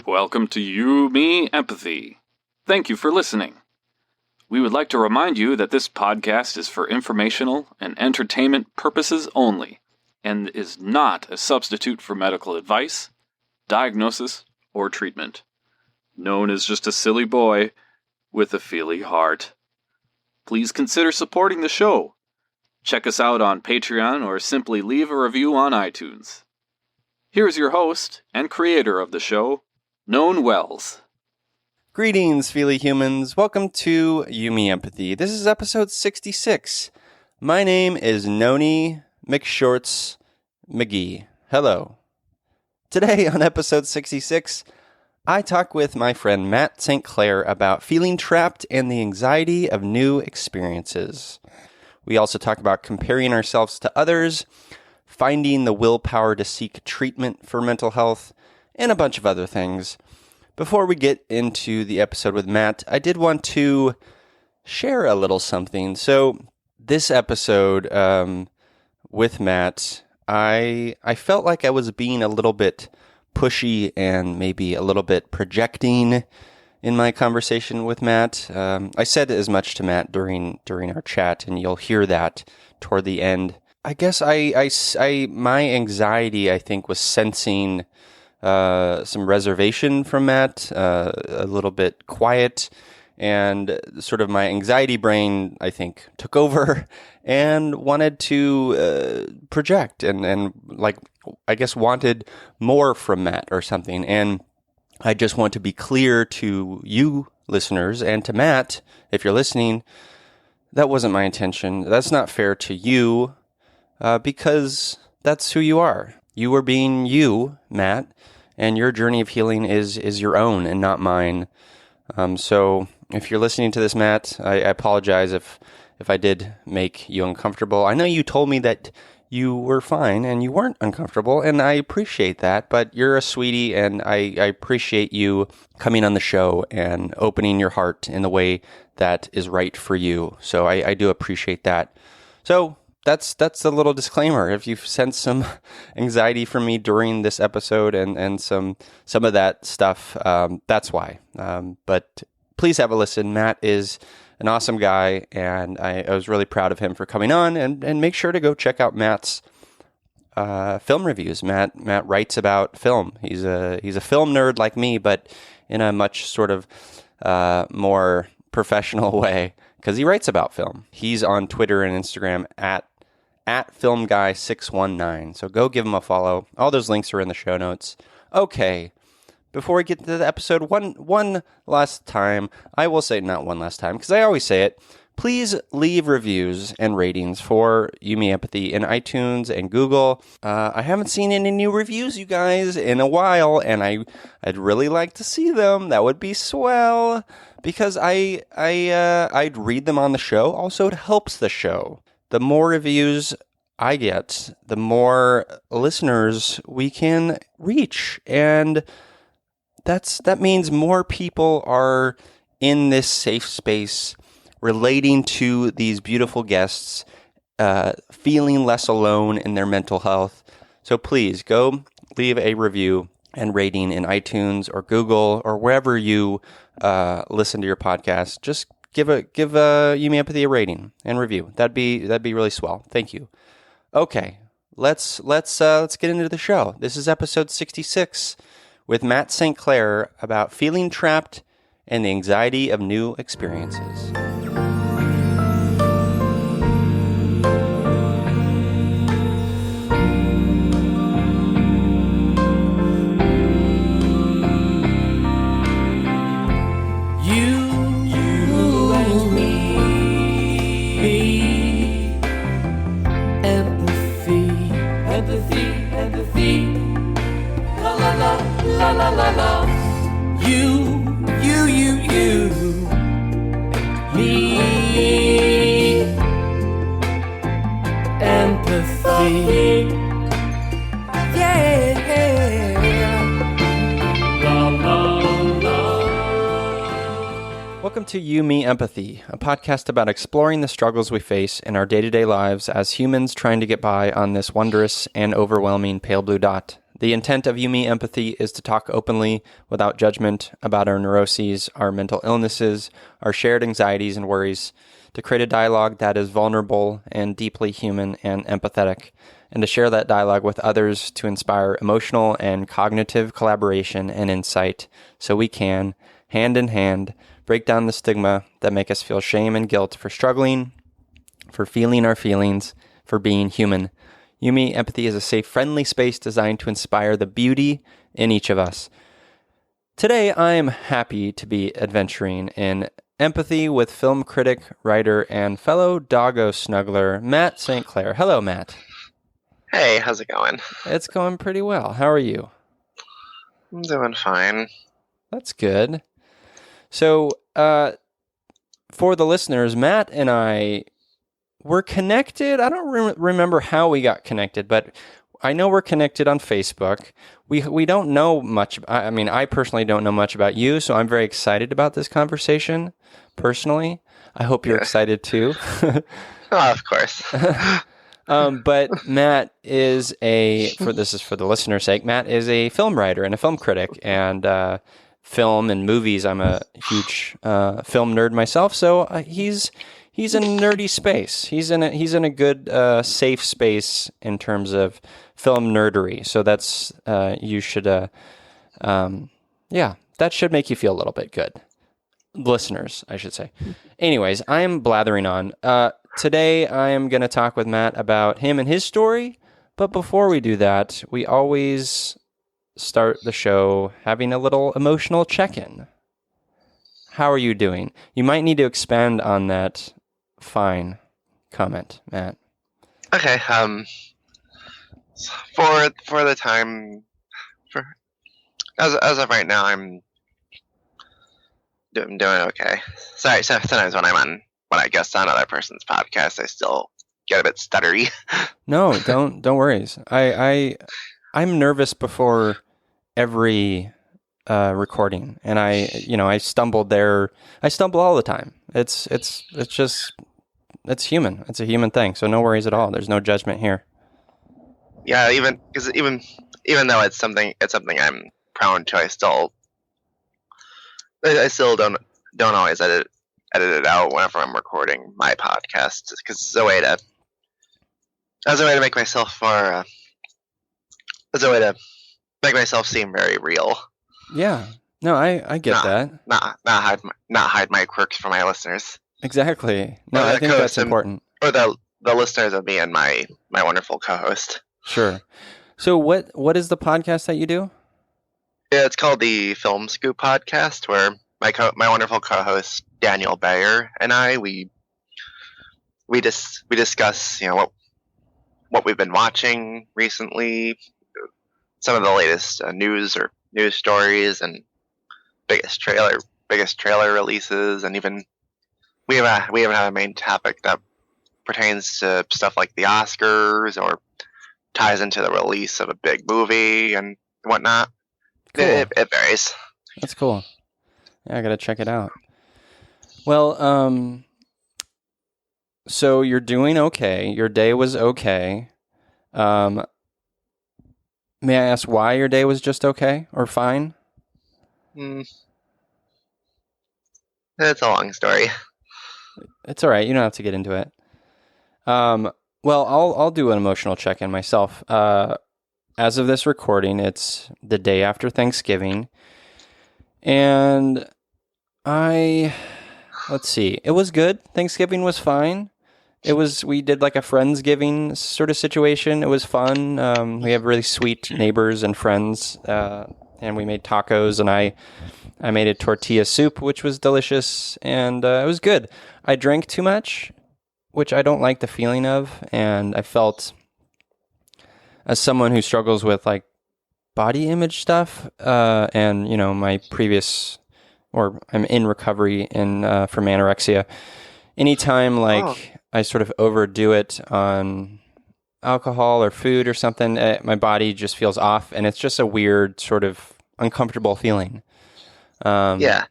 Welcome to You, Me, Empathy. Thank you for listening. We would like to remind you that this podcast is for informational and entertainment purposes only, and is not a substitute for medical advice, diagnosis, or treatment. Known as just a silly boy with a feely heart. Please consider supporting the show. Check us out on Patreon or simply leave a review on iTunes. Here's your host and creator of the show, Known Wells. Greetings, feely humans. Welcome to You, Me, Empathy. This is episode 66. My name is Noni McShorts McGee. Hello. Today on episode 66, I talk with my friend Matt St. Clair about feeling trapped and the anxiety of new experiences. We also talk about comparing ourselves to others, finding the willpower to seek treatment for mental health, and a bunch of other things. Before we get into the episode with Matt, I did want to share a little something. So this episode with Matt, I felt like I was being a little bit pushy and maybe a little bit projecting in my conversation with Matt. I said as much to Matt during our chat, and you'll hear that toward the end. I guess my anxiety, I think, was sensing some reservation from Matt, a little bit quiet, and sort of my anxiety brain, I think, took over and wanted to project and like, I guess, wanted more from Matt or something. And I just want to be clear to you listeners and to Matt, if you're listening, that wasn't my intention. That's not fair to you because that's who you are. You are being you, Matt, and your journey of healing is your own and not mine. So if you're listening to this, Matt, I apologize if I did make you uncomfortable. I know you told me that you were fine and you weren't uncomfortable, and I appreciate that, but you're a sweetie, and I appreciate you coming on the show and opening your heart in the way that is right for you. So I do appreciate that. So that's a little disclaimer. If you've sensed some anxiety from me during this episode and some of that stuff, that's why. But please have a listen. Matt is an awesome guy, and I was really proud of him for coming on, and make sure to go check out Matt's film reviews. Matt writes about film. He's a film nerd like me, but in a much sort of more professional way, because he writes about film. He's on Twitter and Instagram at filmguy619. So go give him a follow. All those links are in the show notes. Okay. Before we get to the episode, one last time, I will say, not one last time, because I always say it, please leave reviews and ratings for You, Me, Empathy in iTunes and Google. I haven't seen any new reviews, you guys, in a while, and I'd really like to see them. That would be swell, because I'd read them on the show. Also, it helps the show. The more reviews I get, the more listeners we can reach, and that means more people are in this safe space relating to these beautiful guests, feeling less alone in their mental health. So please go leave a review and rating in iTunes or Google or wherever you listen to your podcast. Just give You, Me, Empathy a rating and review. That'd be really swell. Thank you. Okay, let's get into the show. This is episode 66. With Matt St. Clair about feeling trapped and the anxiety of new experiences. You and me. Empathy. La la la. La la la la. You, me, empathy, yeah. La la la. Welcome to You, Me, Empathy, a podcast about exploring the struggles we face in our day-to-day lives as humans trying to get by on this wondrous and overwhelming pale blue dot The intent of You Me Empathy is to talk openly, without judgment, about our neuroses, our mental illnesses, our shared anxieties and worries, to create a dialogue that is vulnerable and deeply human and empathetic, and to share that dialogue with others to inspire emotional and cognitive collaboration and insight, so we can, hand in hand, break down the stigma that make us feel shame and guilt for struggling, for feeling our feelings, for being human. You Me Empathy is a safe, friendly space designed to inspire the beauty in each of us. Today, I am happy to be adventuring in empathy with film critic, writer, and fellow doggo snuggler, Matt St. Clair. Hello, Matt. Hey, how's it going? It's going pretty well. How are you? I'm doing fine. That's good. So, for the listeners, Matt and I were connected. I don't remember how we got connected, but I know we're connected on Facebook. We don't know much. I mean, I personally don't know much about you, so I'm very excited about this conversation. Personally, I hope you're excited too. Oh, of course. But Matt is this is for the listener's sake, Matt is a film writer and a film critic, and film and movies. I'm a huge film nerd myself, so he's in a nerdy space. He's in a good safe space in terms of film nerdery. So that's you should that should make you feel a little bit good. Listeners, I should say. Anyways, I am blathering on. Today I am going to talk with Matt about him and his story, but before we do that, we always start the show having a little emotional check-in. How are you doing? You might need to expand on that fine comment, Matt. Okay. For the time, as of right now, I'm doing okay. Sorry, sometimes when I guest on other person's podcast, I still get a bit stuttery. No, don't worry. I'm nervous before every recording, and I stumbled there. I stumble all the time. It's human. It's a human thing. So no worries at all. There's no judgment here. Yeah, even though it's something I'm prone to, I still don't always edit it out whenever I'm recording my podcast, because it's a way to make myself make myself seem very real. Yeah. No, I get that. Not hide my quirks from my listeners. Exactly. No, I think that's important. Or the listeners of me and my wonderful co-host. Sure. So what is the podcast that you do? Yeah, it's called the Film Scoop Podcast, where my wonderful co-host Daniel Bayer and I we discuss what we've been watching recently, some of the latest news stories, and biggest trailer releases, and even we even have a main topic that pertains to stuff like the Oscars or ties into the release of a big movie and whatnot. Cool. It varies. That's cool. Yeah, I gotta check it out. Well, so you're doing okay. Your day was okay. May I ask why your day was just okay or fine? It's a long story. It's all right. You don't have to get into it. Well, I'll do an emotional check-in myself. As of this recording, it's the day after Thanksgiving, and let's see. It was good. Thanksgiving was fine. We did like a Friendsgiving sort of situation. It was fun. We have really sweet neighbors and friends, and we made tacos, and I made a tortilla soup, which was delicious, and it was good. I drank too much, which I don't like the feeling of, and I felt, as someone who struggles with like body image stuff, and my previous, or I'm in recovery from anorexia. Anytime I sort of overdo it on alcohol or food or something, my body just feels off, and it's just a weird sort of uncomfortable feeling. Yeah.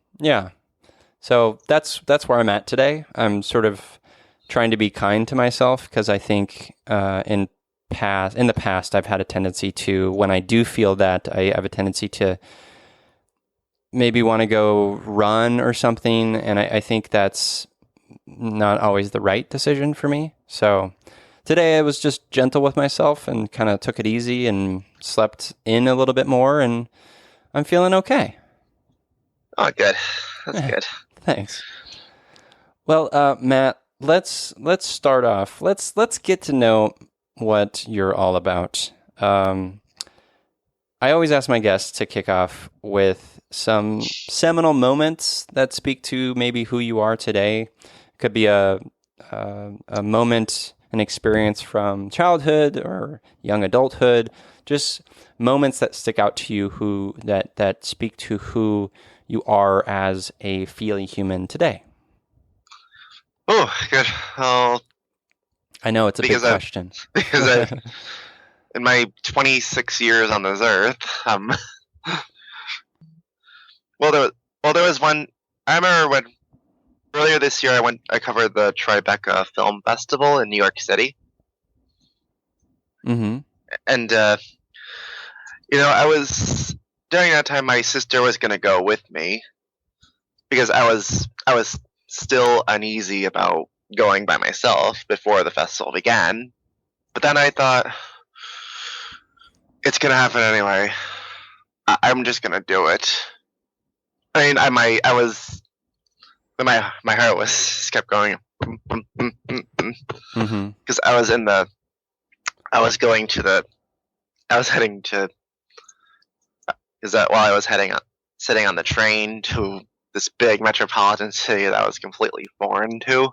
So that's where I'm at today. I'm sort of trying to be kind to myself, because I think in in the past, I've had a tendency to, when I do feel that, I have a tendency to maybe want to go run or something. And I think that's not always the right decision for me. So today I was just gentle with myself and kind of took it easy and slept in a little bit more, and I'm feeling okay. Oh, good. That's good. Thanks. Well, Matt, let's start off. Let's get to know what you're all about. I always ask my guests to kick off with some seminal moments that speak to maybe who you are today. It could be a moment, an experience from childhood or young adulthood, just moments that stick out to you that speak to who you are as a feely human today. Oh, good. Well, I know it's a big question. Because in my 26 years on this earth, there was one. I remember when earlier this year I covered the Tribeca Film Festival in New York City. Mm-hmm. And I was during that time my sister was going to go with me because I was still uneasy about going by myself before the festival began. But then I thought, it's going to happen anyway. I'm just going to do it. I mean, my heart just kept going. Mm-hmm. Because I was sitting on the train to this big metropolitan city that was completely foreign to.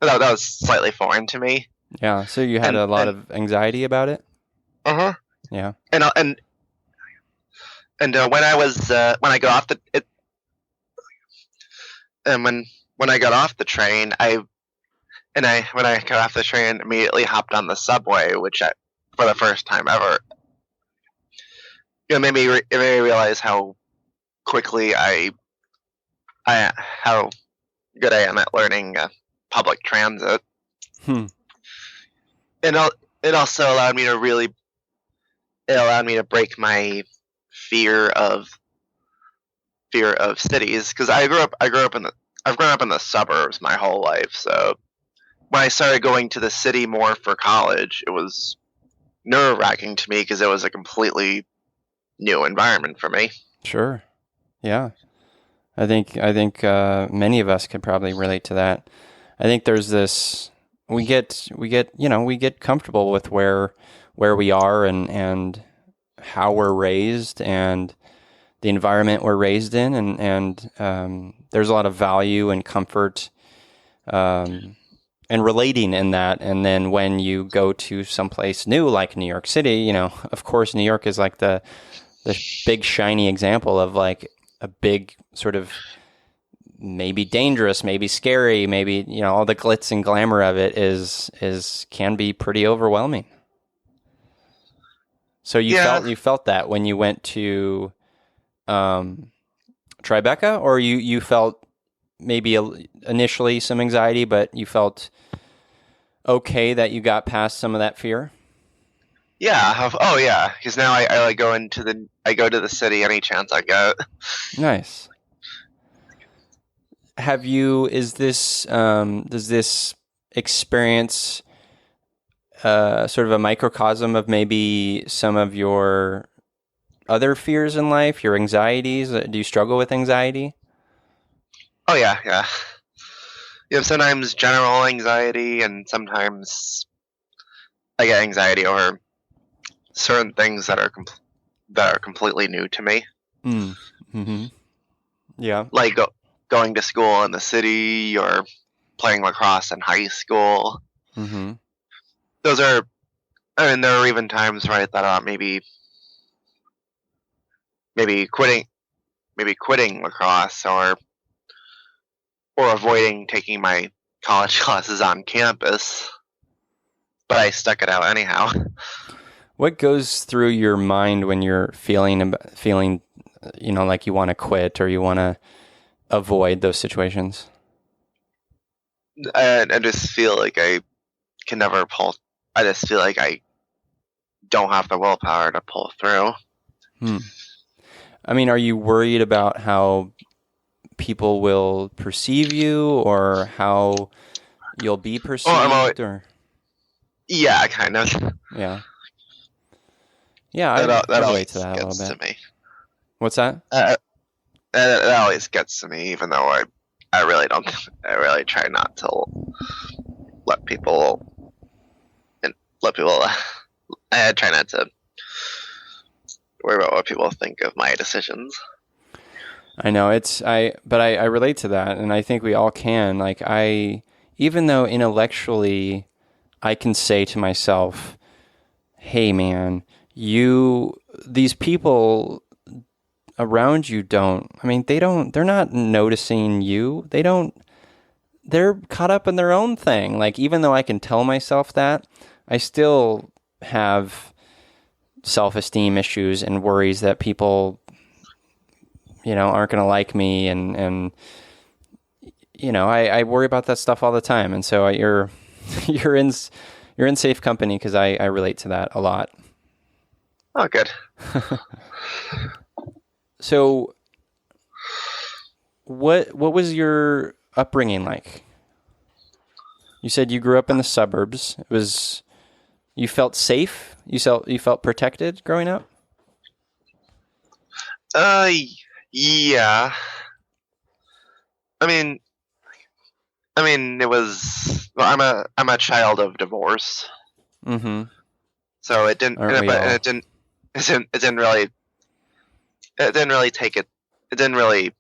That was slightly foreign to me. Yeah. So you had a lot of anxiety about it. Uh-huh. Yeah. And when I got off the train, immediately hopped on the subway, which for the first time ever, it made me realize how quickly how good I am at learning public transit. And it also allowed me to break my fear of cities, because I've grown up in the suburbs my whole life. So when I started going to the city more for college, it was nerve-wracking to me because it was a completely new environment for me. Sure. Yeah. I think many of us could probably relate to that. I think there's this, we get comfortable with where we are and how we're raised and the environment we're raised in, and there's a lot of value and comfort and relating in that. And then when you go to someplace new like New York City, of course New York is like the big shiny example of like a big sort of maybe dangerous, maybe scary, maybe all the glitz and glamour of it can be pretty overwhelming. So you felt that when you went to Tribeca, or you felt maybe initially some anxiety, but you felt okay that you got past some of that fear? Yeah. Oh, yeah. Because now I go to the city any chance I get. Nice. Does this experience sort of a microcosm of maybe some of your other fears in life, your anxieties? Do you struggle with anxiety? Oh, yeah. You have sometimes general anxiety, and sometimes I get anxiety over certain things that are completely new to me. Mm-hmm. Yeah. Like going to school in the city or playing lacrosse in high school. Mm-hmm. There are even times where I thought about maybe quitting lacrosse or avoiding taking my college classes on campus, but I stuck it out anyhow. What goes through your mind when you're feeling like you want to quit or you want to avoid those situations? I just feel like I can never pull. I just feel like I don't have the willpower to pull through. I mean, are you worried about how people will perceive you, or how you'll be perceived, or? Yeah, kind of. Yeah. Yeah, I relate to that a little bit. To me. What's that? That always gets to me, even though I really don't. I really try not to let people. I try not to worry about what people think of my decisions. I know but I relate to that, and I think we all can. Like, even though intellectually I can say to myself, "Hey, man, these people around you they're not noticing you. They're caught up in their own thing." Like, even though I can tell myself that, I still have self-esteem issues and worries that people, aren't going to like me. And I worry about that stuff all the time. And so you're in safe company, because I relate to that a lot. Oh, good. So what was your upbringing like? You said you grew up in the suburbs. You felt safe? You felt protected growing up? Yeah. I mean, it was. Well, I'm a child of divorce. Mm-hmm. So it didn't. It didn't really take it. It didn't really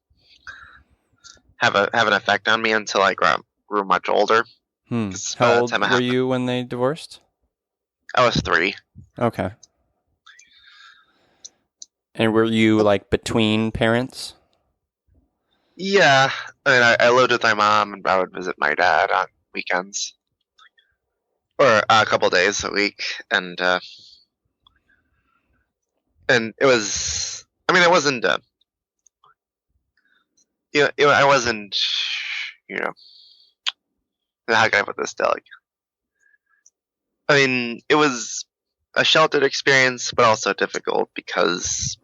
have an effect on me until I grew much older. How old were you when they divorced? I was 3. Okay. And were you like between parents? Yeah. I mean, I lived with my mom, and I would visit my dad on weekends, or a couple days a week, and it was. I mean, it wasn't. I wasn't. How can I put this, like? I mean, it was a sheltered experience, but also difficult because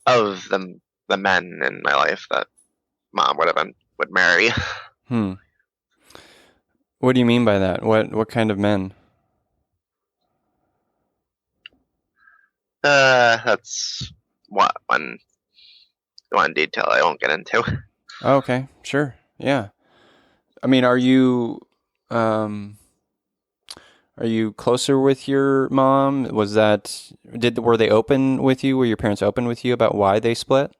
of the men in my life that mom would marry. What do you mean by that? What kind of men? That's one detail I won't get into. Oh, okay, sure, yeah. I mean, are you closer with your mom? Were they open with you? Were your parents open with you about why they split?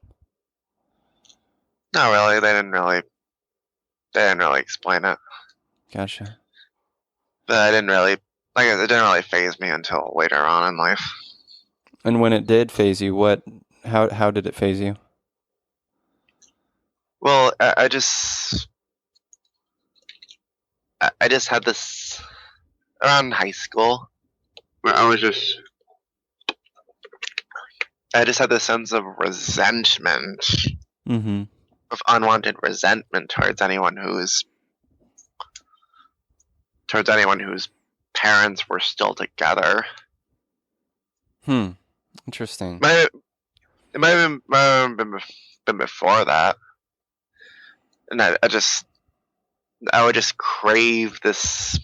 Not really. They didn't really explain it. Gotcha. But it didn't really faze me until later on in life. And when it did faze you, how did it faze you? Well, I just had this around high school where I just had this sense of resentment, of unwanted resentment towards anyone whose parents were still together. Interesting. It might have been before that, and I would just crave this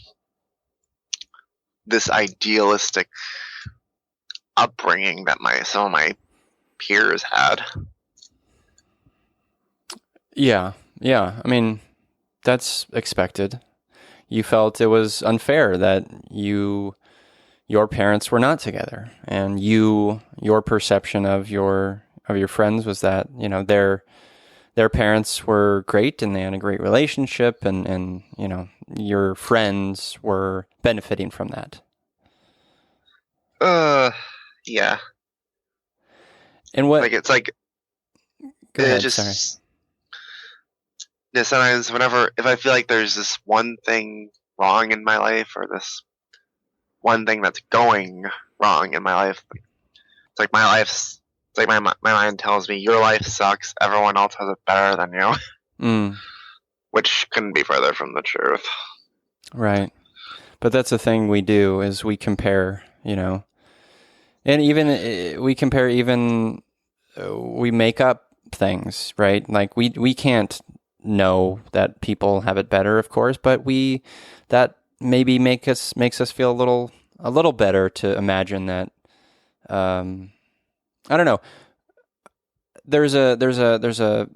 idealistic upbringing that some of my peers had. Yeah. I mean, that's expected. You felt it was unfair that your parents were not together, and your perception of your friends was that their parents were great and they had a great relationship, and your friends were benefiting from that. Yeah. And what? Like, it's like, go ahead. Sorry. Yeah, sometimes if I feel like there's this one thing wrong in my life, or this one thing that's going wrong in my life, it's like my mind tells me your life sucks, everyone else has it better than you. Which couldn't be further from the truth. Right. But that's the thing we do is we compare, and even we compare, even we make up things, right? Like we can't know that people have it better, of course, but that maybe makes us feel a little better to imagine that. I don't know. There's a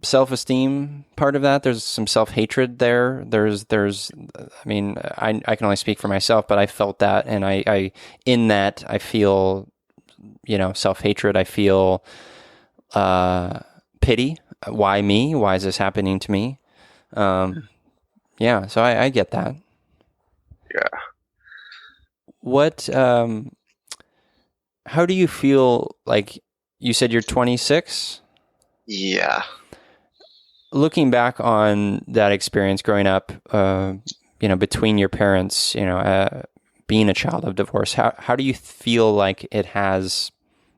self-esteem part of that. There's some self-hatred there. I mean, I can only speak for myself, but I felt that, and I in that I feel, self-hatred. I feel pity. Why me? Why is this happening to me? Yeah, so I get that. Yeah. What how do you feel, like you said you're 26? Yeah. Looking back on that experience growing up, between your parents, being a child of divorce, how do you feel like it has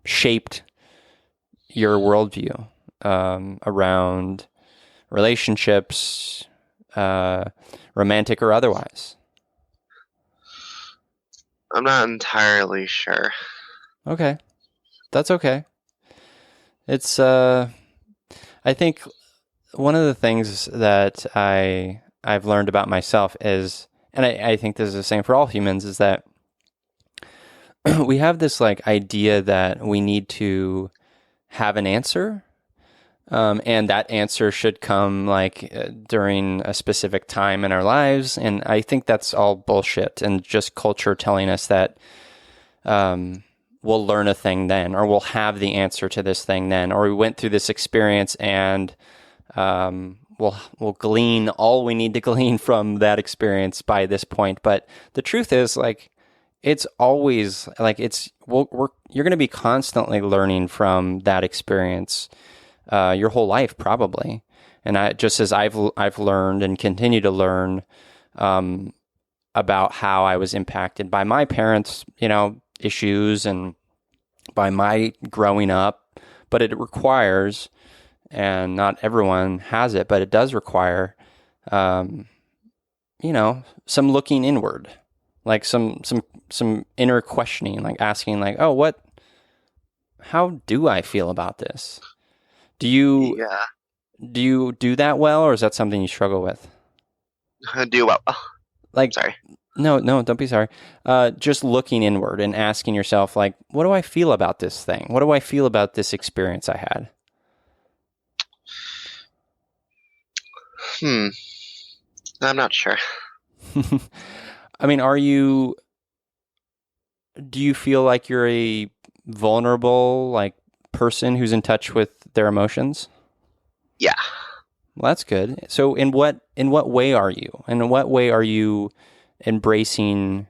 shaped your worldview around relationships, romantic or otherwise? I'm not entirely sure. Okay. That's okay. It's, I think one of the things that I've learned about myself is, and I think this is the same for all humans, is that we have this like idea that we need to have an answer, and that answer should come like during a specific time in our lives. And I think that's all bullshit and just culture telling us that we'll learn a thing then, or we'll have the answer to this thing then, or we went through this experience and we'll glean all we need to glean from that experience by this point. But the truth is, like, it's always like you're going to be constantly learning from that experience your whole life, probably. And just as I've learned and continue to learn about how I was impacted by my parents, issues and by my growing up, but it requires, and not everyone has it, but it does require, some looking inward, like some inner questioning, like asking, like, oh, how do I feel about this? Do you do that well, or is that something you struggle with? I do well. Like, Sorry. No, don't be sorry. Just looking inward and asking yourself, like, what do I feel about this thing? What do I feel about this experience I had? I'm not sure. I mean, do you feel like you're a vulnerable, like, person who's in touch with their emotions? Yeah. Well, that's good. So in what way are you? And in what way are you embracing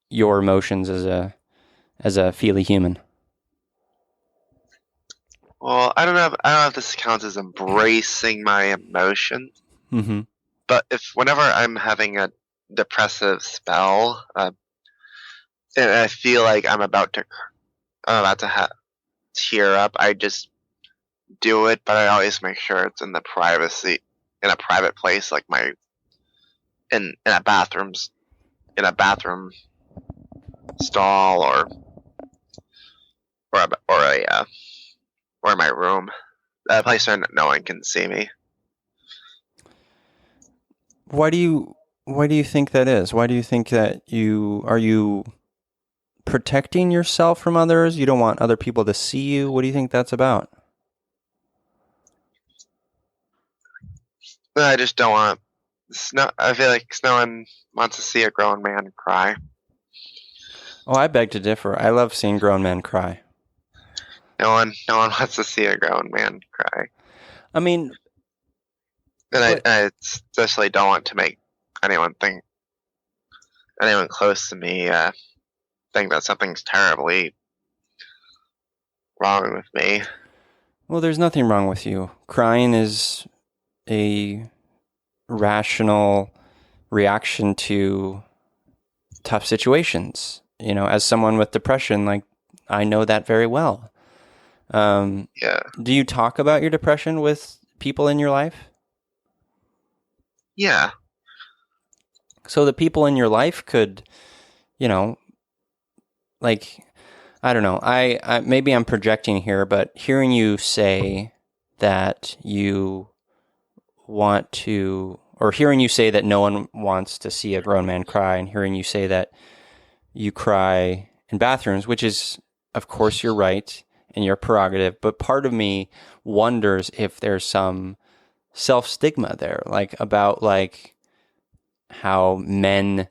your emotions as a feely human? Well, I don't know if this counts as embracing my emotions. Mm-hmm. But whenever I'm having a depressive spell, and I feel like I'm about to tear up, I just do it. But I always make sure it's in a private place, like in a bathroom stall or in my room, a place where no one can see me. Why do you think that is? Why do you think that are you protecting yourself from others? You don't want other people to see you? What do you think that's about? I just don't want. I feel like no one wants to see a grown man cry. Oh, I beg to differ. I love seeing grown men cry. No one wants to see a grown man cry. I mean, and I especially don't want to make anyone close to me think that something's terribly wrong with me. Well, there's nothing wrong with you. Crying is a rational reaction to tough situations. As someone with depression, like, I know that very well. Yeah. Do you talk about your depression with people in your life? Yeah. so the people in your life could, like, I don't know. I maybe I'm projecting here, but hearing you say that you want to, or hearing you say that no one wants to see a grown man cry, and hearing you say that you cry in bathrooms, which is, of course, you're right and your prerogative, but part of me wonders if there's some self-stigma there, about how men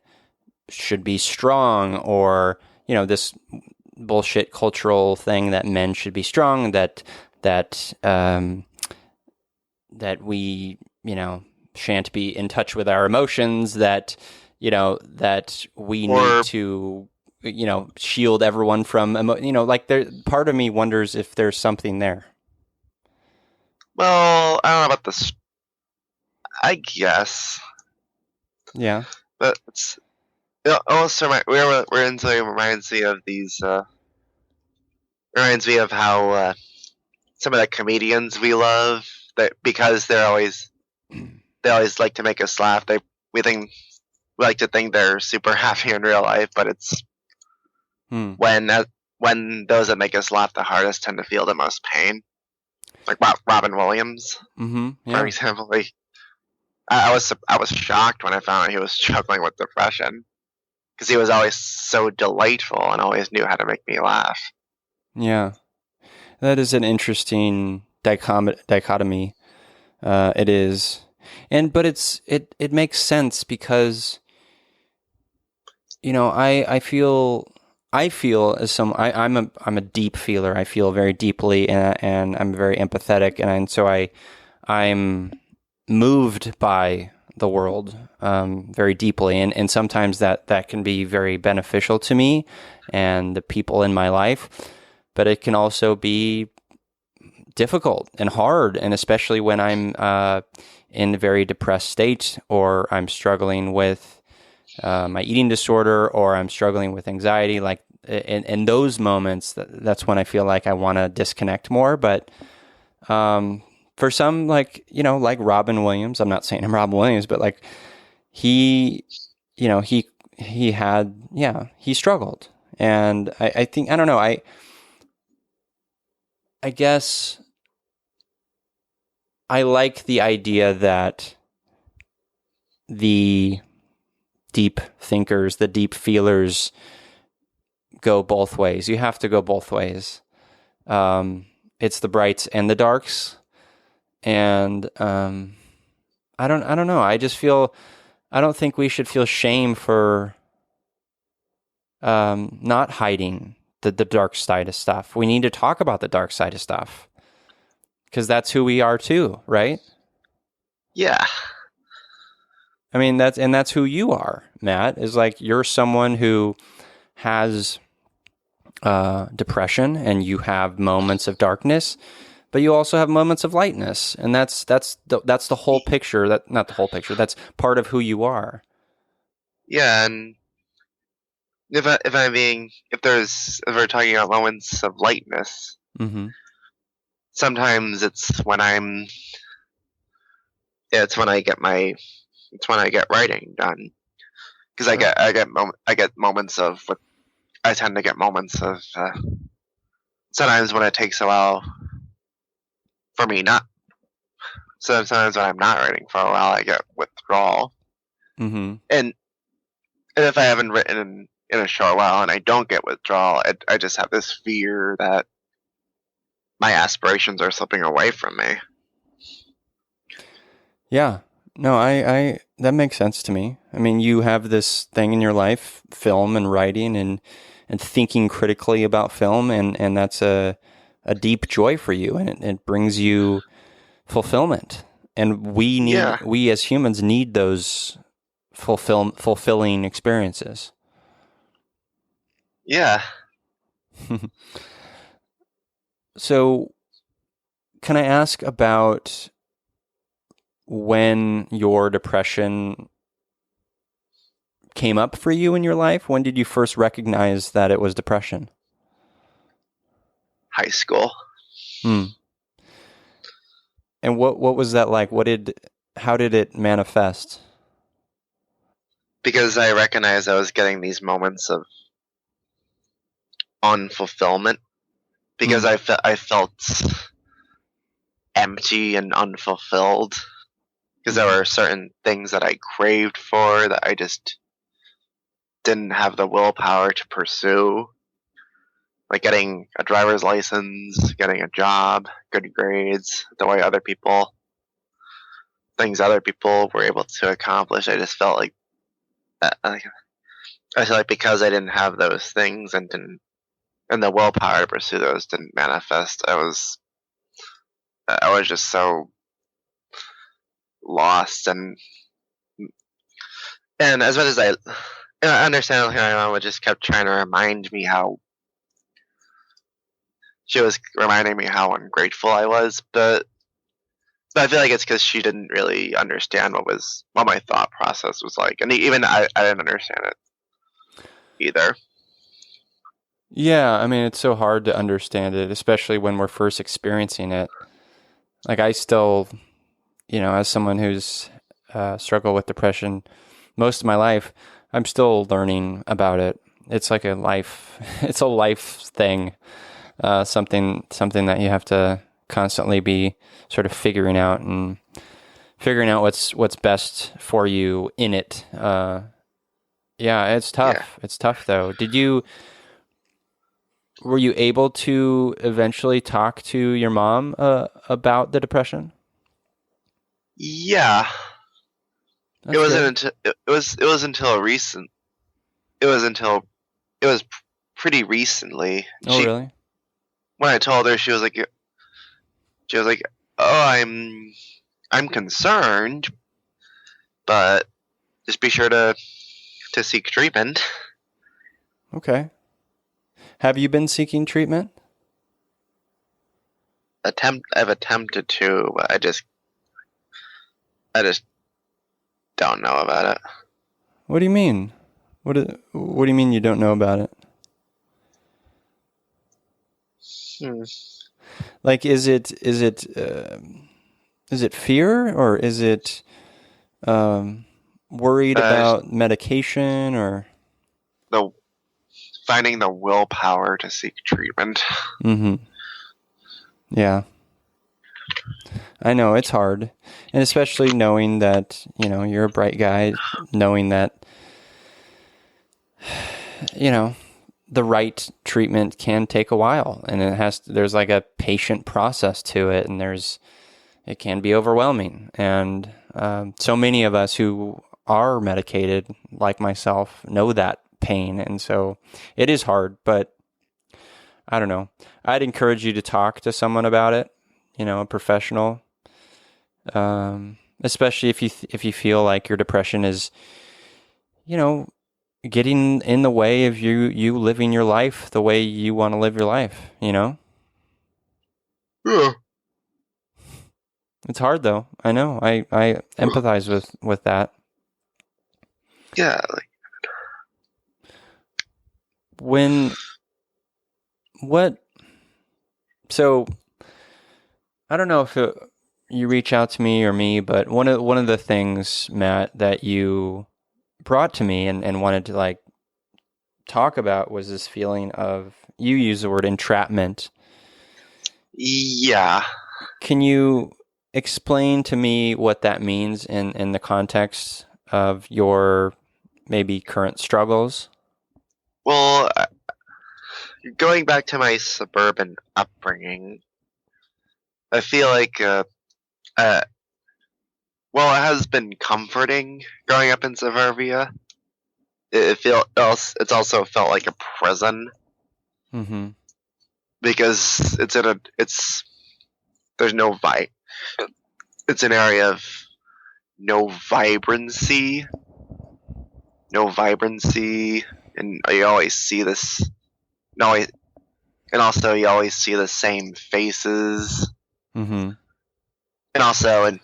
should be strong, or this bullshit cultural thing that men should be strong, that we shan't be in touch with our emotions, that we need to shield everyone from part of me wonders if there's something there. Well, I don't know about this. I guess. Yeah. But it also we're into it reminds me of these. Reminds me of how some of the comedians we love, that because they always like to make us laugh. We like to think they're super happy in real life, but it's when those that make us laugh the hardest tend to feel the most pain. Like Robin Williams, for example. I was shocked when I found out he was struggling with depression, because he was always so delightful and always knew how to make me laugh. Yeah, that is an interesting dichotomy. It is, but it makes sense, because I feel as I'm a deep feeler. I feel very deeply, and I'm very empathetic, and so I'm moved by the world very deeply, and sometimes that can be very beneficial to me and the people in my life, but it can also be difficult and hard, and especially when I'm in a very depressed state, or I'm struggling with my eating disorder, or I'm struggling with anxiety. Like in those moments, that's when I feel like I want to disconnect more. But for some, like Robin Williams, I'm not saying I'm Robin Williams, but he struggled, and I think, I don't know, I guess I like the idea that the deep thinkers, the deep feelers, go both ways. You have to go both ways. It's the brights and the darks, and I don't know. I just feel, I don't think we should feel shame for not hiding the dark side of stuff. We need to talk about the dark side of stuff, because that's who we are too, right? Yeah. I mean, that's who you are, Matt, is you're someone who has depression, and you have moments of darkness, but you also have moments of lightness, and that's the whole picture. Not the whole picture. That's part of who you are. Yeah, and if we're talking about moments of lightness, sometimes it's when I get writing done, because I get moments of what I tend to get moments of sometimes when it takes a while for me not. So sometimes when I'm not writing for a while, I get withdrawal, and if I haven't written in a short while and I don't get withdrawal, I just have this fear that my aspirations are slipping away from me. Yeah. No, I that makes sense to me. I mean, you have this thing in your life, film and writing, and thinking critically about film, and that's a deep joy for you, and it brings you fulfillment. And we as humans need those fulfilling experiences. Yeah. So, can I ask about when your depression came up for you in your life? When did you first recognize that it was depression? High school. And what was that like? How did it manifest? because I recognized I was getting these moments of unfulfillment because I felt empty and unfulfilled because there were certain things that I craved for that I just didn't have the willpower to pursue, like getting a driver's license, getting a job, good grades, the way things other people were able to accomplish. I just felt like I feel like because I didn't have those things and the willpower to pursue those didn't manifest, I was just so lost. And as much as I understand, my mom just kept trying to remind me how she was reminding me how ungrateful I was, but I feel like it's because she didn't really understand what my thought process was like, and even I didn't understand it either. Yeah, I mean, it's so hard to understand it, especially when we're first experiencing it. Like, I still, as someone who's struggled with depression most of my life, I'm still learning about it. It's like it's a life thing, something that you have to constantly be sort of figuring out what's best for you in it. Yeah, it's tough. Yeah. It's tough though. Were you able to eventually talk to your mom about the depression? Yeah. That's it was pretty recently. Oh, really? When I told her, she was like, "Oh, I'm concerned, but just be sure to seek treatment." Okay. Have you been seeking treatment? I've attempted to, but I just don't know about it. What do you mean? What do you mean you don't know about it? Like, is it fear, or is it worried about medication, or finding the willpower to seek treatment? Mm-hmm. Yeah. I know it's hard, and especially knowing that, you're a bright guy, knowing that, the right treatment can take a while, and there's like a patient process to it, and it can be overwhelming. And so many of us who are medicated, like myself, know that pain. And so it is hard, but I don't know. I'd encourage you to talk to someone about it, a professional, especially if you feel like your depression is, getting in the way of you living your life the way you want to live your life, Yeah. It's hard though. I know. I empathize with that. Yeah. So I don't know if you reach out to me or me, but one of the things, Matt, that you brought to me and wanted to like talk about was this feeling of, you use the word entrapment. Yeah. Can you explain to me what that means in the context of your maybe current struggles? Well, going back to my suburban upbringing, I feel like, well, it has been comforting growing up in suburbia. It's also felt like a prison. Mm-hmm. Because there's no it's an area of no vibrancy, and you always see this. No, and also you always see the same faces. Mm-hmm. And also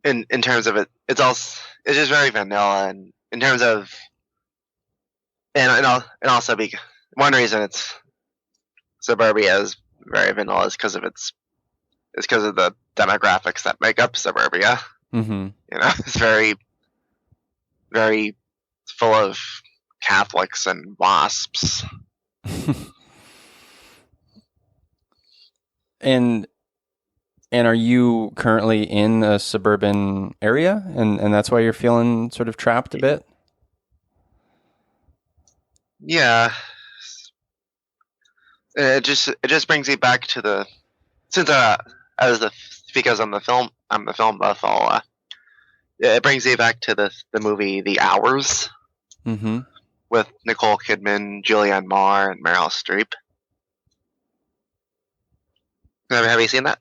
in terms of it's just very vanilla, and in terms of and also because one reason it's suburbia is very vanilla is because of the demographics that make up suburbia. Mm-hmm. It's very, very full of Catholics and wasps. And are you currently in a suburban area, and that's why you're feeling sort of trapped a bit? Yeah, it just brings me back to the since as the because I'm the film buff. It brings me back to the movie The Hours Mm-hmm. with Nicole Kidman, Julianne Moore, and Meryl Streep. Have you seen that?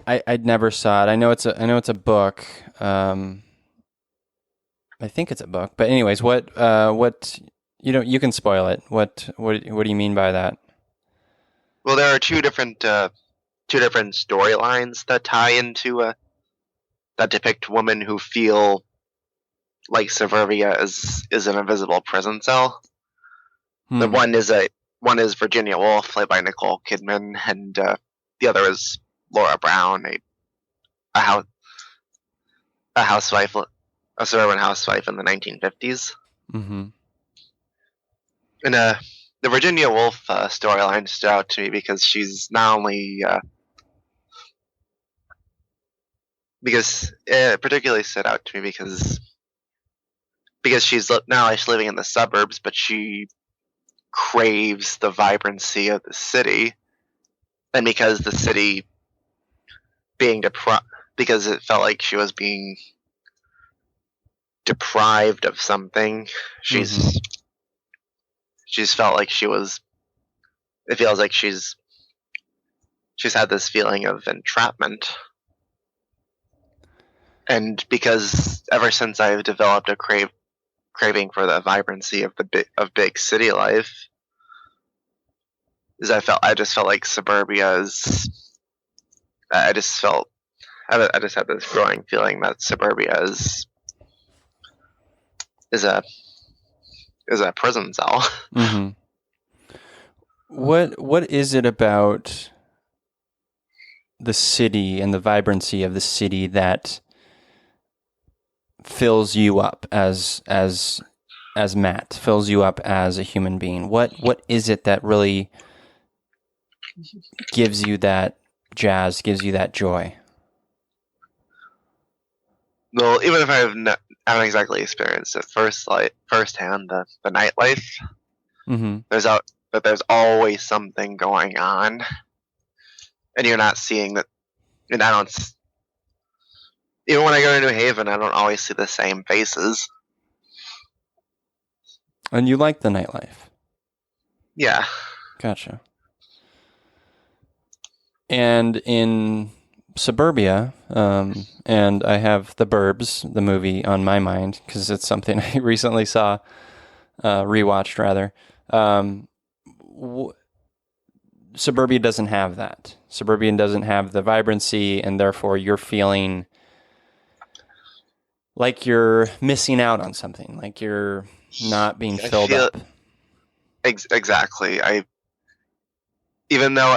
I'd never saw it. I know it's a book. I think it's a book. But anyways, what you can spoil it. What do you mean by that? Well, there are two different storylines that tie into that depict women who feel like suburbia is an invisible prison cell. The one is Virginia Woolf, played by Nicole Kidman, and the other is Laura Brown, a housewife, a suburban housewife in the 1950s. Mm-hmm. And the Virginia Woolf storyline stood out to me because she's not only because it particularly stood out to me because she's living in the suburbs, but she craves the vibrancy of the city, and because the city because it felt like she was being deprived of something. She's felt like it feels like she's had this feeling of entrapment. And because ever since I've developed a craving for the vibrancy of big city life, I just felt like suburbia is. I just had this growing feeling that suburbia is a prison cell. Mm-hmm. What is it about the city and the vibrancy of the city that fills you up as Matt, fills you up as a human being? What is it that really gives you that jazz, gives you that joy? Well, even if I haven't exactly experienced it firsthand, the nightlife, Mm-hmm. there's always something going on, and you're not seeing that. And I don't. Even when I go to New Haven, I don't always see the same faces. And you like the nightlife? Yeah. Gotcha. And in suburbia, and I have The Burbs, the movie, on my mind because it's something I recently saw, rewatched rather. Suburbia doesn't have that. Suburbia doesn't have the vibrancy, and therefore you're feeling like you're missing out on something, like you're not being filled up. Exactly. Even though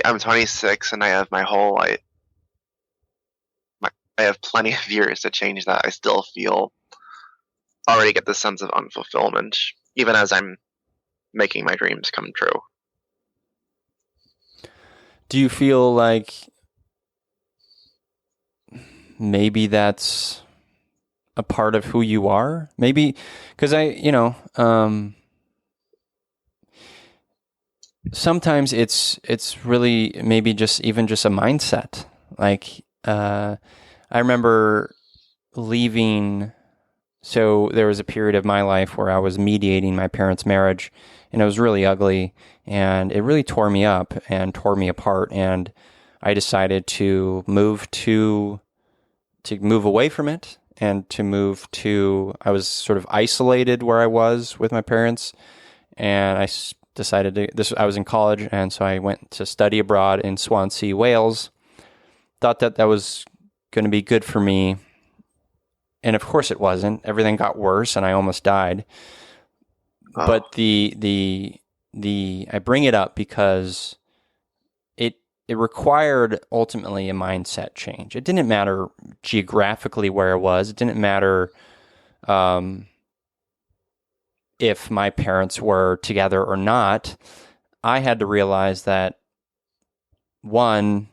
I'm 26 and I have my whole life. I have plenty of years to change that. I still already get the sense of unfulfillment, even as I'm making my dreams come true. Do you feel like maybe that's a part of who you are? Maybe, because sometimes it's really maybe just a mindset. Like, I remember leaving. So there was a period of my life where I was mediating my parents' marriage, and it was really ugly, and it really tore me up and tore me apart. And I decided to move away from it, and I was sort of isolated where I was with my parents, and I decided I was in college, and so I went to study abroad in Swansea, Wales. Thought that was going to be good for me. And of course it wasn't. Everything got worse and I almost died. But I bring it up because it required ultimately a mindset change. It didn't matter geographically where I was. It didn't matter if my parents were together or not. I had to realize that, one,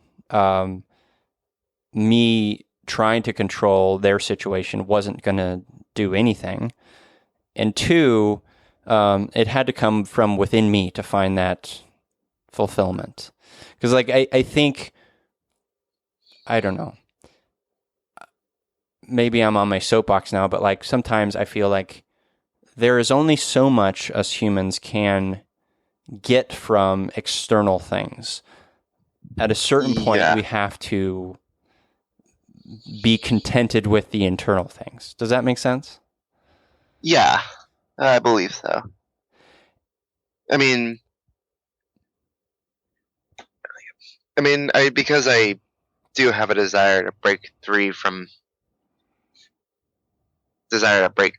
me trying to control their situation wasn't going to do anything. And two, it had to come from within me to find that fulfillment. Because, like, I think, I don't know, maybe I'm on my soapbox now, but, like, sometimes I feel like there is only so much us humans can get from external things. At a certain point, we have to be contented with the internal things. Does that make sense? Yeah, I believe so. I mean, because I do have a desire to break free from the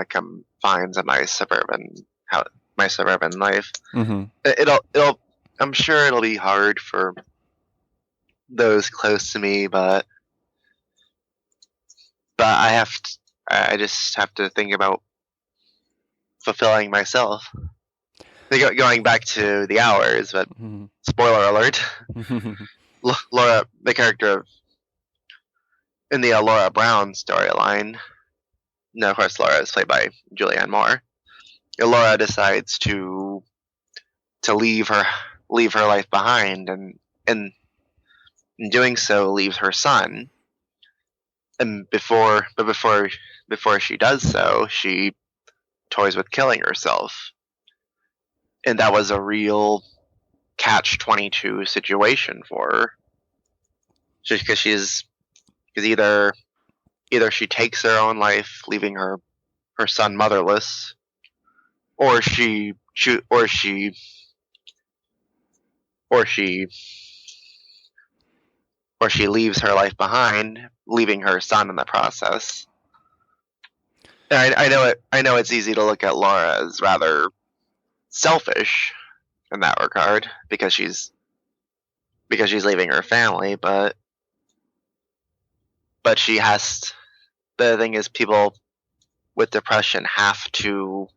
confines of my suburban life. Mm-hmm. I'm sure it'll be hard for those close to me, but I just have to think about fulfilling myself. Going back to the hours, but spoiler alert. Laura, the character in the Laura Brown storyline, no, of course Laura is played by Julianne Moore. Laura decides to leave her life behind, and in doing so leaves her son. And before she does so, she toys with killing herself. And that was a real catch-22 situation for her. Just because either she takes her own life, leaving her son motherless, or she leaves her life behind, leaving her son in the process. And I know it's easy to look at Laura as rather selfish in that regard because she's leaving her family, but she has. The thing is, people with depression have to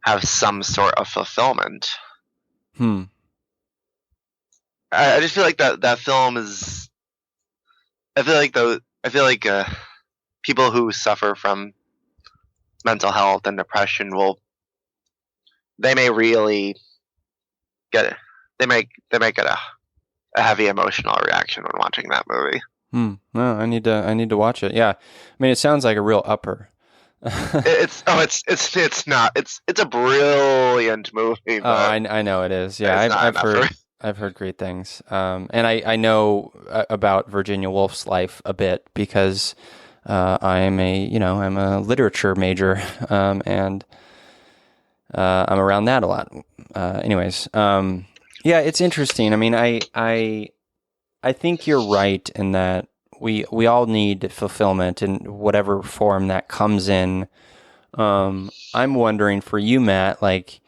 have some sort of fulfillment. I just feel like that film is. I feel like people who suffer from mental health and depression they may get a heavy emotional reaction when watching that movie. No, I need to watch it. Yeah, I mean, it sounds like a real upper. It's not. It's a brilliant movie. But I know it is. Yeah, I've heard great things. And I know about Virginia Woolf's life a bit because I'm a literature major, and I'm around that a lot. Anyways, yeah, it's interesting. I mean, I think you're right in that we all need fulfillment in whatever form that comes in. I'm wondering for you, Matt, like,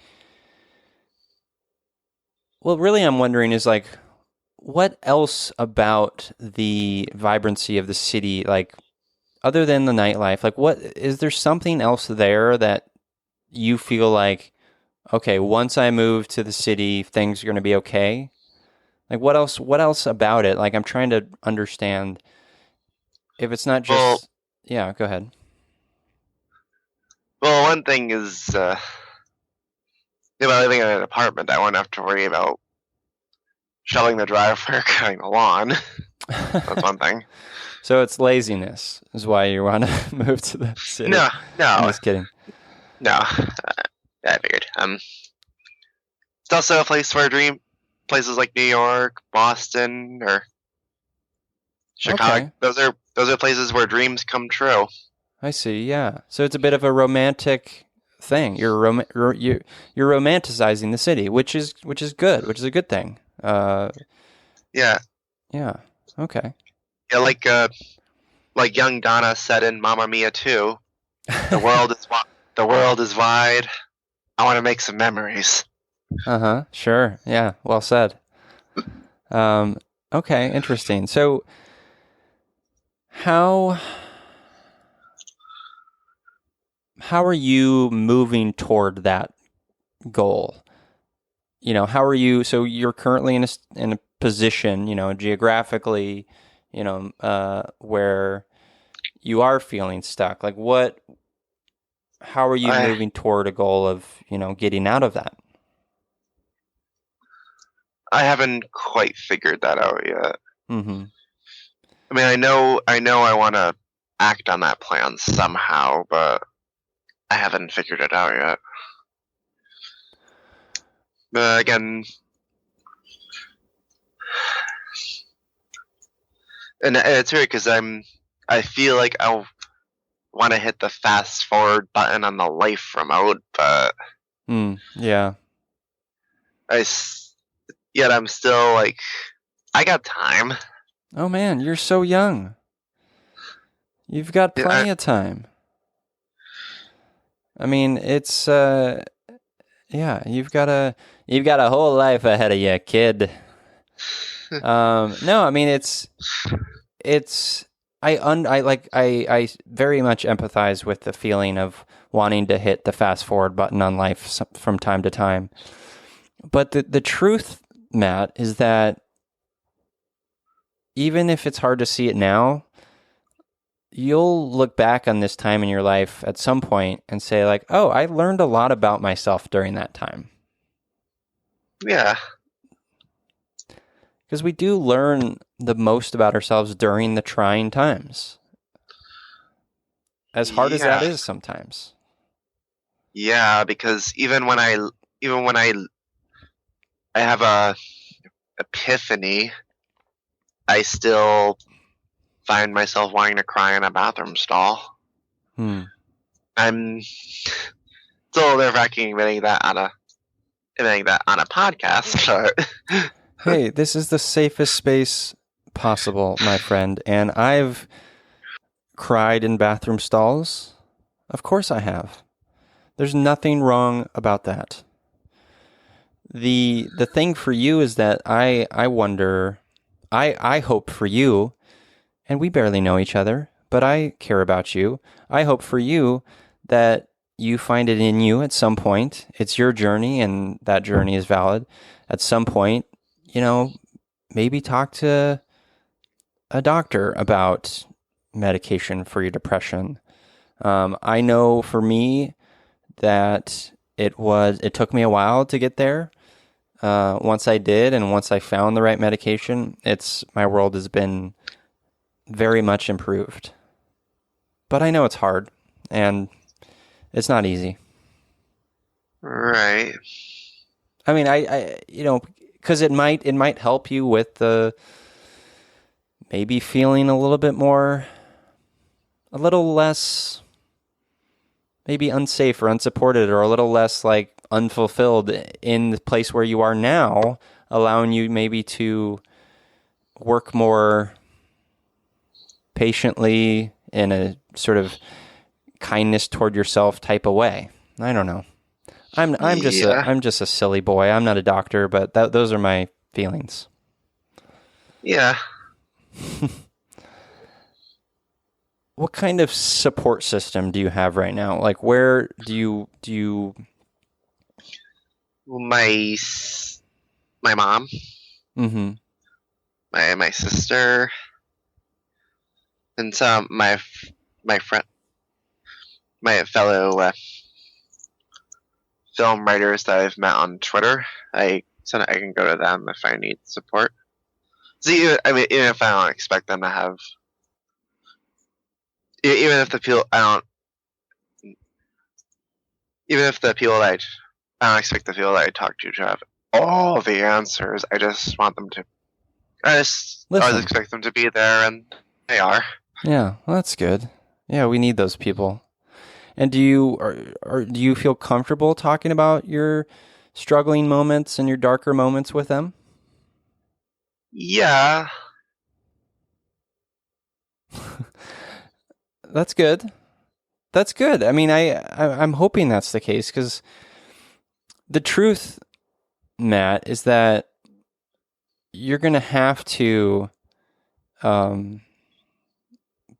well, really I'm wondering is like, what else about the vibrancy of the city, like, other than the nightlife, like, what is there something else there that you feel like, okay, once I move to the city, things are going to be okay? Like, what else about it? Like, I'm trying to understand if it's not just, yeah, go ahead. Well, one thing is, living in an apartment, I won't have to worry about shoveling the driveway or cutting the lawn. That's one thing. So it's laziness is why you want to move to the city. No. I'm just kidding. No, I figured. It's also a place where places like New York, Boston, or Chicago. Okay. Those are places where dreams come true. I see. Yeah. So it's a bit of a romantic thing. You're romanticizing the city, which is good, which is a good thing. Yeah. Yeah. Okay. Yeah, like young Donna said in Mamma Mia 2, the world is wide. I want to make some memories. Sure. Yeah. Well said. Okay, interesting. So how are you moving toward that goal? How are you? So you're currently in a position, geographically, where you are feeling stuck. Like how are you I moving toward a goal of, getting out of that? I haven't quite figured that out yet. Mm-hmm. I mean, I want to act on that plan somehow, but I haven't figured it out yet. But again, and it's weird because I feel like I want to hit the fast forward button on the life remote, but Yeah. yet I'm still like, I got time. Oh man, you're so young. You've got plenty of time. I mean, it's yeah, you've got a whole life ahead of you, kid. No, I mean it's I very much empathize with the feeling of wanting to hit the fast forward button on life from time to time. But the truth, Matt, is that even if it's hard to see it now, you'll look back on this time in your life at some point and say like, "Oh, I learned a lot about myself during that time." Yeah. Because we do learn the most about ourselves during the trying times. As hard as that is sometimes. Yeah, because even when I have a epiphany, I still find myself wanting to cry in a bathroom stall. It's a little nerve-wracking admitting that on a podcast, but hey, this is the safest space possible, my friend, and I've cried in bathroom stalls. Of course I have. There's nothing wrong about that. The thing for you is that I wonder, I hope for you, and we barely know each other, but I care about you. I hope for you that you find it in you at some point. It's your journey, and that journey is valid. At some point, maybe talk to a doctor about medication for your depression. I know for me that it took me a while to get there. Once I did, and once I found the right medication, my world has been very much improved. But I know it's hard, and it's not easy. Right. I mean, I because it might help you with the maybe feeling a little less maybe unsafe or unsupported, or a little less like unfulfilled in the place where you are now, allowing you maybe to work more patiently in a sort of kindness toward yourself type of way. I don't know. I'm just a silly boy. I'm not a doctor, but those are my feelings. Yeah. What kind of support system do you have right now? Like, where do you? My mom, Mm-hmm. my sister, and some my friend, my fellow film writers that I've met on Twitter. I can go to them if I need support. So even if I don't expect them to have, even if the people I don't expect the people that I talk to have all the answers. I just want them to. I always expect them to be there, and they are. Yeah, well, that's good. Yeah, we need those people. And do you feel comfortable talking about your struggling moments and your darker moments with them? Yeah. That's good. That's good. I mean, I'm hoping that's the case, because the truth, Matt, is that you're going to have to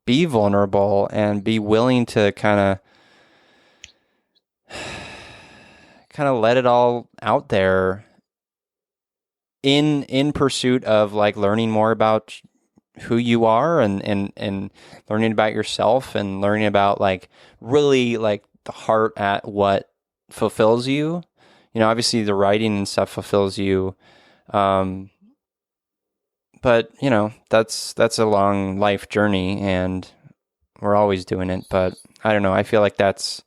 be vulnerable and be willing to kind of let it all out there in pursuit of like learning more about who you are and learning about yourself and learning about like really like the heart at what fulfills you. You know, obviously the writing and stuff fulfills you. But you know, that's a long life journey and we're always doing it. But I don't know. I feel like that's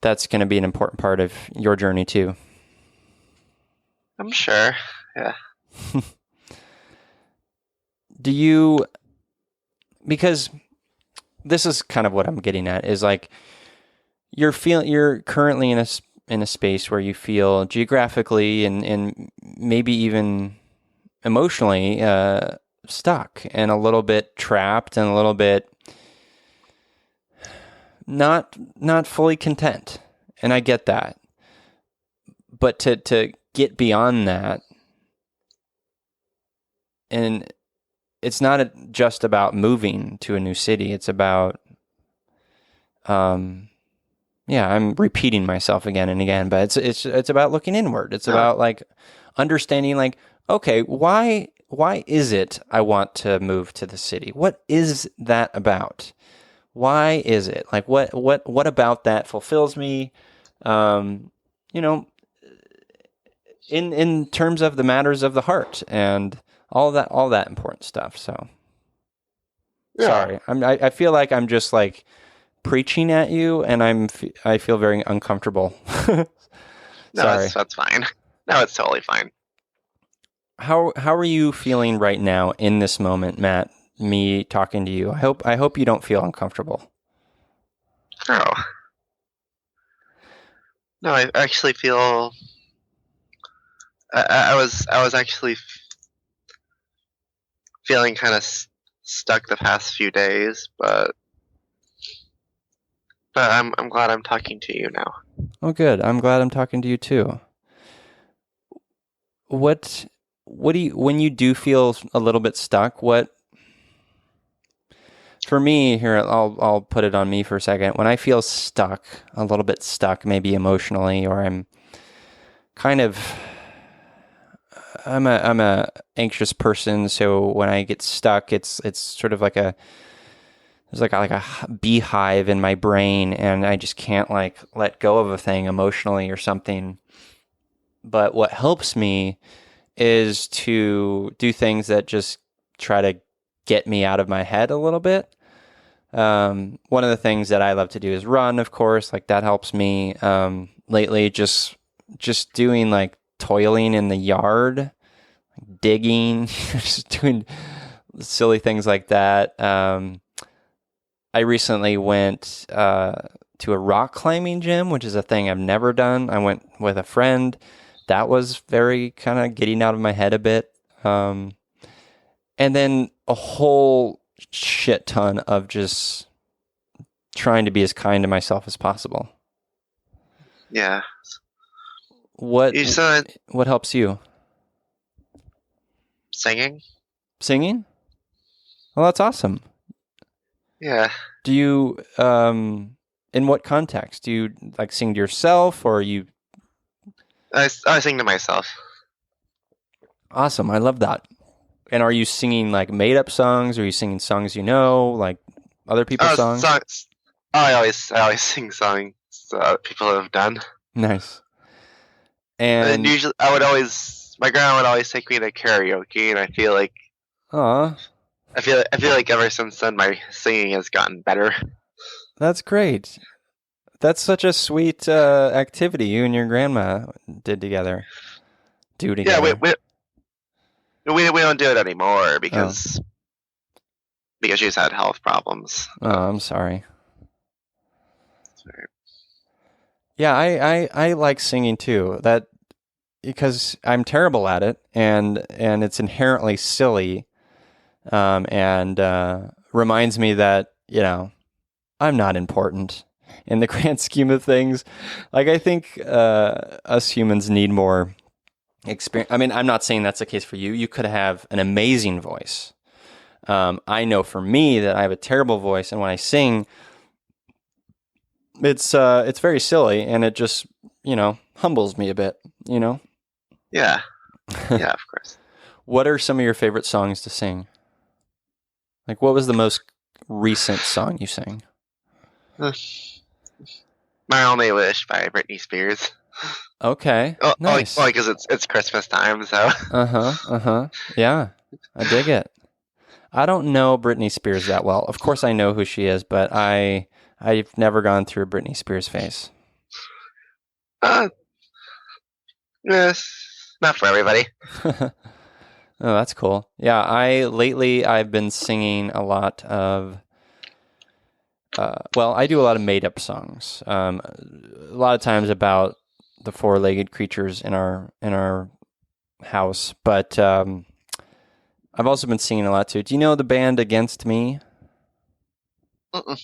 going to be an important part of your journey too. I'm sure. Yeah. Do you, because this is kind of what I'm getting at is like you're currently in a space where you feel geographically and maybe even emotionally stuck and a little bit trapped and a little bit not fully content. And I get that. But to get beyond that, and it's not just about moving to a new city. It's about, I'm repeating myself again and again, but it's about looking inward. It's about like understanding, like, okay, why is it I want to move to the city? What is that about? Why is it like what about that fulfills me? You know, in terms of the matters of the heart and all that important stuff. So, Yeah. Sorry, I feel like I'm just like preaching at you, and I feel very uncomfortable. No, Sorry. that's fine. No, it's totally fine. How are you feeling right now in this moment, Matt? Me talking to you. I hope you don't feel uncomfortable. Oh. No, I actually feel. I was actually feeling kind of stuck the past few days, but I'm glad I'm talking to you now. Oh, good. I'm glad I'm talking to you too. What do you, when you do feel a little bit stuck, for me here, I'll put it on me for a second. When I feel stuck, a little bit stuck, maybe emotionally, or I'm a anxious person, so when I get stuck, it's sort of like there's like a beehive in my brain, and I just can't like let go of a thing emotionally or something. But what helps me is to do things that just try to get me out of my head a little bit. One of the things that I love to do is run, of course, like that helps me. Lately, just doing like toiling in the yard, digging, just doing silly things like that. I recently went to a rock climbing gym, which is a thing I've never done. I went with a friend. That was very kind of getting out of my head a bit. And then a whole shit ton of just trying to be as kind to myself as possible. Yeah. What helps you? Singing? Singing? Well, that's awesome. Yeah. Do you, in what context? Do you like sing to yourself, or you? I sing to myself. Awesome. I love that. And are you singing like made up songs? Or are you singing songs you know, like other people's songs? I always sing songs people have done. Nice. And usually my grandma would always take me to karaoke, and I feel like I feel like ever since then my singing has gotten better. That's great. That's such a sweet activity you and your grandma did together. Do together. Yeah, we don't do it anymore because she's had health problems. Oh, I'm sorry. Sorry. Yeah, I like singing too. That because I'm terrible at it, and it's inherently silly, and reminds me that I'm not important in the grand scheme of things. Like I think us humans need more experience. I mean, I'm not saying that's the case for you. You could have an amazing voice. I know for me that I have a terrible voice, and when I sing, it's very silly, and it just, humbles me a bit, Yeah. Yeah, of course. What are some of your favorite songs to sing? Like, what was the most recent song you sang? My Only Wish by Britney Spears. Okay, Oh, nice. Only because it's Christmas time, so. Yeah, I dig it. I don't know Britney Spears that well. Of course, I know who she is, but I've never gone through a Britney Spears phase. Yes, not for everybody. Oh, that's cool. Yeah, lately I've been singing a lot of. I do a lot of made-up songs. A lot of times about the four-legged creatures in our house, but I've also been singing a lot too. Do you know the band Against Me? Mm-mm.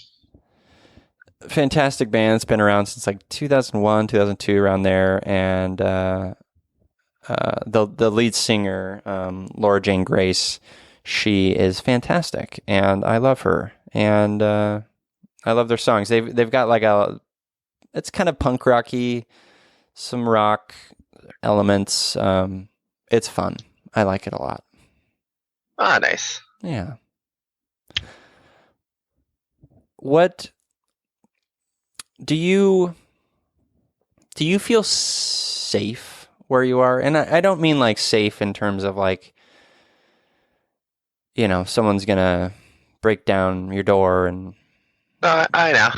Fantastic band. It's been around since like 2001, 2002, around there, and the lead singer, Laura Jane Grace, she is fantastic, and I love her, and I love their songs. They've got like it's kind of punk rocky, some rock elements. It's fun. I like it a lot. Ah, nice. Yeah. What do you feel safe where you are? And I don't mean like safe in terms of like, someone's gonna break down your door and. No, I know.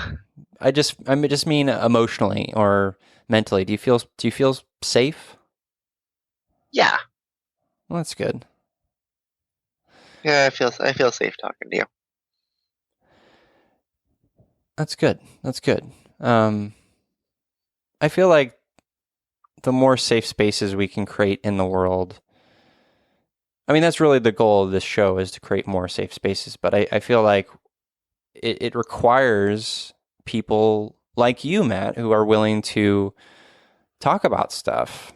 I just mean emotionally or mentally. Do you feel safe? Yeah. Well, that's good. Yeah, I feel safe talking to you. That's good. That's good. I feel like the more safe spaces we can create in the world. I mean, that's really the goal of this show, is to create more safe spaces. But I feel like it requires people like you, Matt, who are willing to talk about stuff,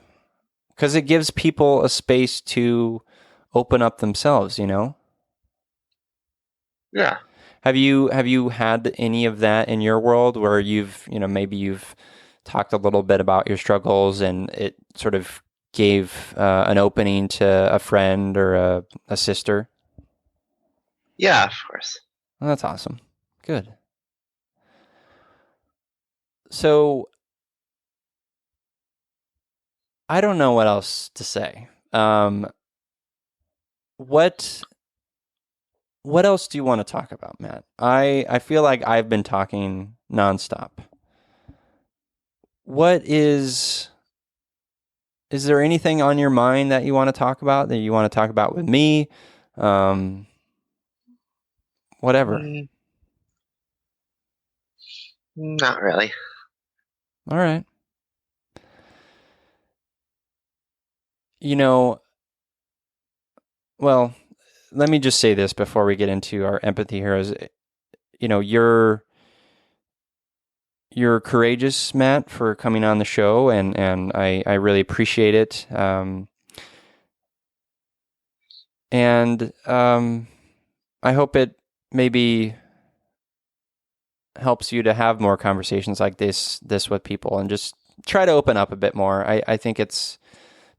because it gives people a space to open up themselves, Yeah. Have you had any of that in your world where maybe you've talked a little bit about your struggles and it sort of gave an opening to a friend or a sister? Yeah, of course. Well, that's awesome. Good. So I don't know what else to say. What else do you want to talk about, Matt? I feel like I've been talking nonstop. Is there anything on your mind that you want to talk about, that you want to talk about with me? Whatever. Not really. All right. Well, let me just say this before we get into our empathy heroes. You're courageous, Matt, for coming on the show, and I really appreciate it. And I hope it maybe helps you to have more conversations like this with people, and just try to open up a bit more. I think it's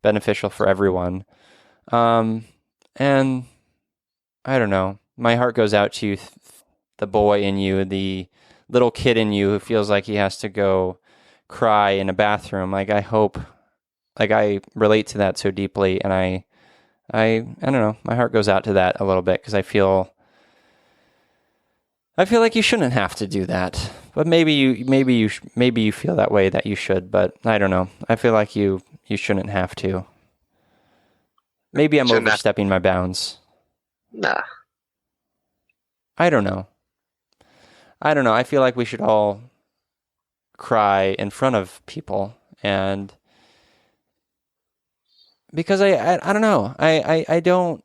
beneficial for everyone. And I don't know. My heart goes out to you, the boy in you, the little kid in you who feels like he has to go cry in a bathroom. Like, I relate to that so deeply, and I don't know. My heart goes out to that a little bit, because I feel like you shouldn't have to do that. But maybe you feel that way, that you should. But I don't know. I feel like you shouldn't have to. Maybe I'm overstepping my bounds. Nah. I don't know. I feel like we should all cry in front of people, and because I don't know. I don't.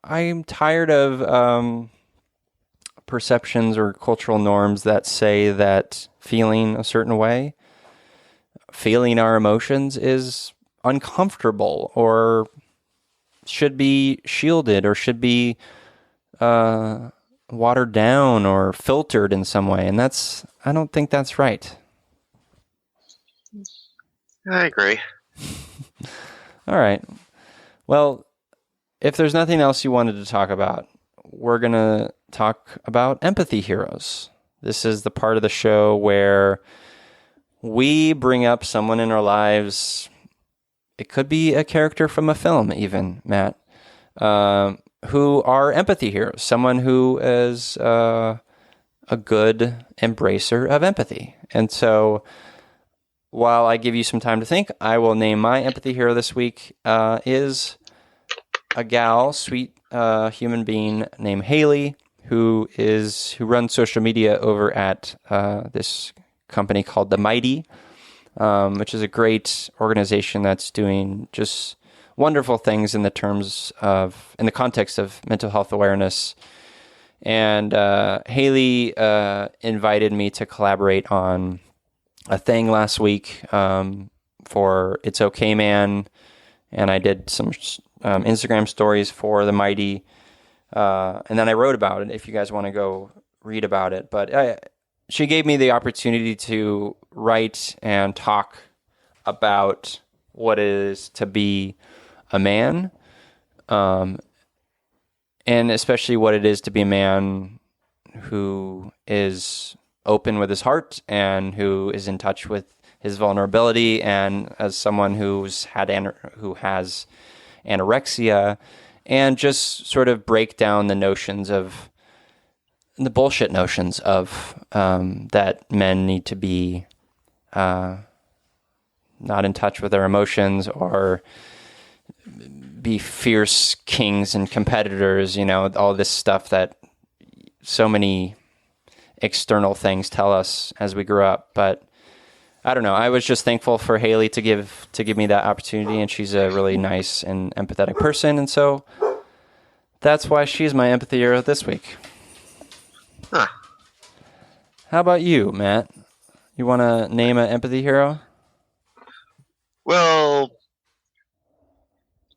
I'm tired of perceptions or cultural norms that say that feeling a certain way feeling our emotions is uncomfortable or should be shielded or should be watered down or filtered in some way. And I don't think that's right. I agree. All right. Well, if there's nothing else you wanted to talk about, we're going to talk about empathy heroes. This is the part of the show where we bring up someone in our lives. It could be a character from a film even, Matt, who are empathy heroes, someone who is a good embracer of empathy. And so while I give you some time to think, I will name my empathy hero this week is a gal, sweet human being named Haley, who runs social media over at this company called The Mighty, which is a great organization that's doing just wonderful things in the context of mental health awareness. And Haley invited me to collaborate on a thing last week for It's Okay Man, and I did some Instagram stories for The Mighty, and then I wrote about it if you guys want to go read about it. But she gave me the opportunity to write and talk about what it is to be a man, and especially what it is to be a man who is open with his heart and who is in touch with his vulnerability, and as someone who has anorexia, and just sort of break down the bullshit notions of that men need to be not in touch with their emotions or be fierce kings and competitors, all this stuff that so many external things tell us as we grew up. But I don't know. I was just thankful for Haley to give me that opportunity, and she's a really nice and empathetic person, and so that's why she's my empathy hero this week. Huh. How about you, Matt? You want to name an empathy hero? Well,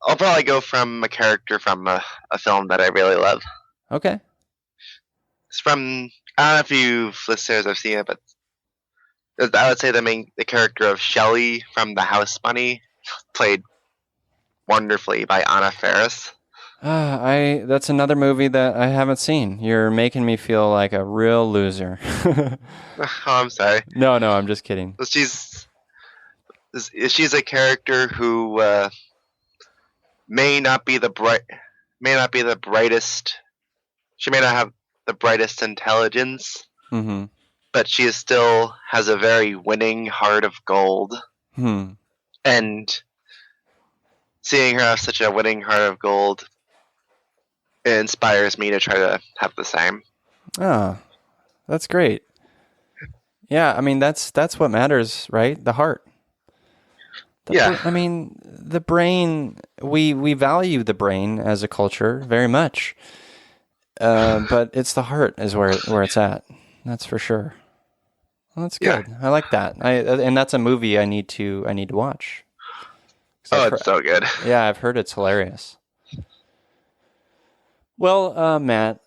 I'll probably go from a character from a film that I really love. Okay. It's from, I don't know if you listeners have seen it, but I would say the character of Shelley from The House Bunny, played wonderfully by Anna Faris. That's another movie that I haven't seen. You're making me feel like a real loser. Oh, I'm sorry. No, I'm just kidding. She's a character who may not be the brightest. She may not have the brightest intelligence, mm-hmm. but she still has a very winning heart of gold. And seeing her have such a winning heart of gold, it inspires me to try to have the same. Oh, that's great. Yeah, I mean, that's what matters, right? The heart. I mean, the brain, we value the brain as a culture very much. But it's the heart is where it's at. That's for sure. Well, that's good. Yeah. I like that. And that's a movie I need to watch. It's so good. Yeah, I've heard it's hilarious. Well, Matt,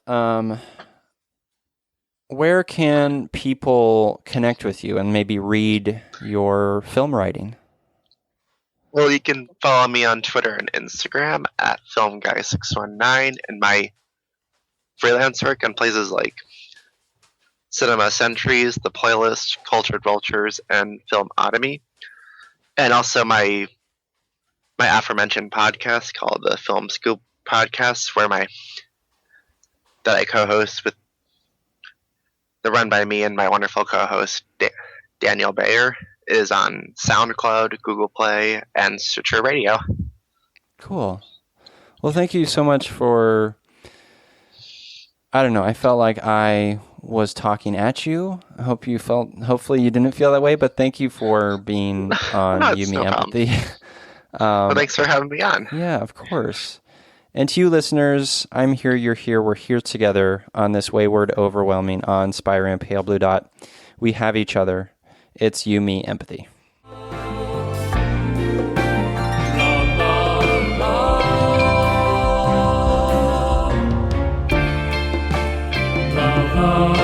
where can people connect with you and maybe read your film writing? Well, you can follow me on Twitter and Instagram at FilmGuy619, and my freelance work on places like Cinema Centuries, The Playlist, Cultured Vultures, and Filmotomy. And also my aforementioned podcast called the Film Scoop Podcast, that I co-host with, the run by me and my wonderful co-host Daniel Bayer. It is on SoundCloud, Google Play, and Stitcher Radio. Cool. Well, thank you so much for, I don't know, I felt like I was talking at you. Hopefully you didn't feel that way, but thank you for being on You Me Empathy. Well, thanks for having me on. Yeah, of course. And to you listeners, I'm here, you're here, we're here together on this wayward, overwhelming, awe-inspiring, pale blue dot. We have each other. It's You Me Empathy. la.